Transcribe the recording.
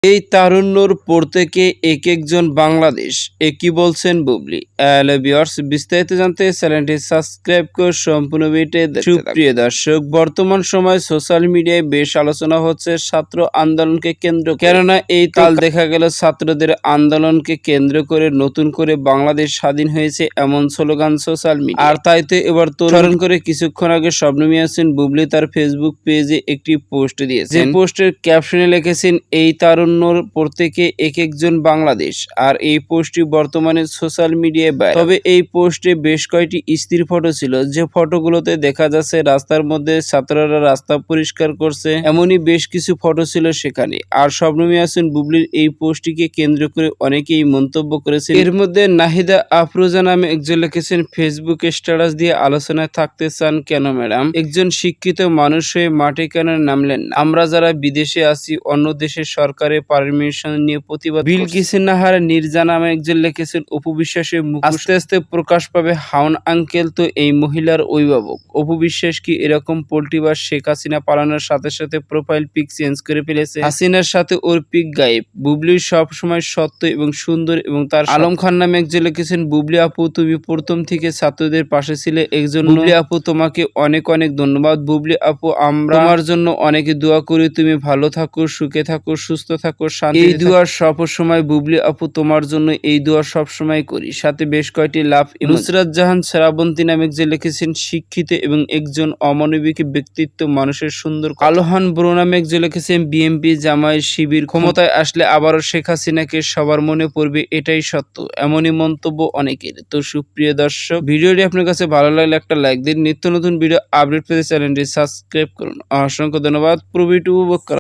এই তারুণ্যর প্রত্যেকে একেকজন বাংলাদেশ, কি বলছেন বুবলি। হ্যালো ভিউয়ার্স, বিস্তারিত জানতে চ্যানেলটি সাবস্ক্রাইব করে সম্পূর্ণ ভিডিওটি দেখতে থাকুন। সুপ্রিয় দর্শক, বর্তমান সময় সোশ্যাল মিডিয়ায় বেশ আলোচনা হচ্ছে ছাত্র আন্দোলনকে কেন্দ্র করে। কেননা এই কাল দেখা গেল ছাত্রদের আন্দোলনকে কেন্দ্র করে নতুন করে বাংলাদেশ স্বাধীন হয়েছে এমন স্লোগান সোশ্যাল মিডিয়া। আর তাইতে এবার তরুণ করে কিছুক্ষণ আগে শবনম ইয়াসমিন বুবলি তার ফেসবুক পেজে একটি পোস্ট দিয়েছেন। যে পোস্টের ক্যাপশনে লিখেছেন, এই তারুণ্যর প্রত্যেকে এক একজন বাংলাদেশ। আর এই পোস্টটি বর্তমানে সোশ্যাল মিডিয়ায় ভাইরাল। তবে এই পোস্টে বেশ কয়েকটি স্থির ফটো ছিল, যে ফটোগুলোতে দেখা যাচ্ছে রাস্তার মধ্যে ছাত্ররা রাস্তা পরিষ্কার করছে, এমনই বেশ কিছু ফটো ছিল সেখানে। আর শবনম ইয়াসমিন বুবলির এই পোস্টটিকে কেন্দ্র করে অনেকেই মন্তব্য করেছেন। এর মধ্যে নাহিদা আফরোজা নামে একজন লিখেছেন, ফেসবুকে স্ট্যাটাস দিয়ে আলোচনায় থাকতে চান কেন ম্যাডাম? একজন শিক্ষিত মানুষ হয়ে মাঠে কেন নামলেন না? আমরা যারা বিদেশে আছি অন্য দেশের সরকারের পারমিশন নিয়ে প্রতিবাদ। বিলকিস নাহার নির্জা নামে একজন লিখেছেন, অপু বিশ্বাসের মুখ আস্তে আস্তে প্রকাশ পাবে হাউন আঙ্কেল তো এই মহিলার অভিভাবক। অপু বিশ্বাস কি এরকম পোল্টিবার? শেখ হাসিনা পালানোর সাথে সাথে প্রোফাইল পিক চেঞ্জ করে ফেলেছে। হাসিনার সাথে ওর পিক গায়েব। বুবলির সবসময় সত্য এবং সুন্দর এবং তার। আলম খান নামে একজন লিখেছেন, বুবলি আপু তুমি প্রথম থেকে ছাত্রদের পাশে ছিলে, একজন। বুবলি আপু তোমাকে অনেক অনেক ধন্যবাদ। বুবলি আপু আমরা তোমার জন্য অনেক দোয়া করি, তুমি ভালো থাকো, সুখে থাকো, সুস্থ থাকো, শান্তি। এই দোয়া সব সময় বুবলি আপু তোমার জন্য এই দোয়া সব সময় করি। সাথে বেশ কয়েকটি লাভ। নুসরাত জাহান শ্রাবন্তী নামে যে লিখেছেন, শিক্ষিত এবং একজন অমানবিক ব্যক্তিত্ব, মানুষের সুন্দর। আলোহান ব্রো নামে যে লিখেছেন, বিএনপি জামায়াত শিবির ক্ষমতায় আসলে আবারও শেখ হাসিনাকে সবার মনে পড়বে, এটাই সত্য। এমনই মন্তব্য অনেকের। তো সুপ্রিয় দর্শক, ভিডিওটি আপনার কাছে ভালো লাগলে একটা লাইক দিন। নিত্য নতুন ভিডিও আপডেট পেতে চ্যানেলটি সাবস্ক্রাইব করুন। অসংখ্য ধন্যবাদ। পুরো ভিডিওটি উপভোগ করুন।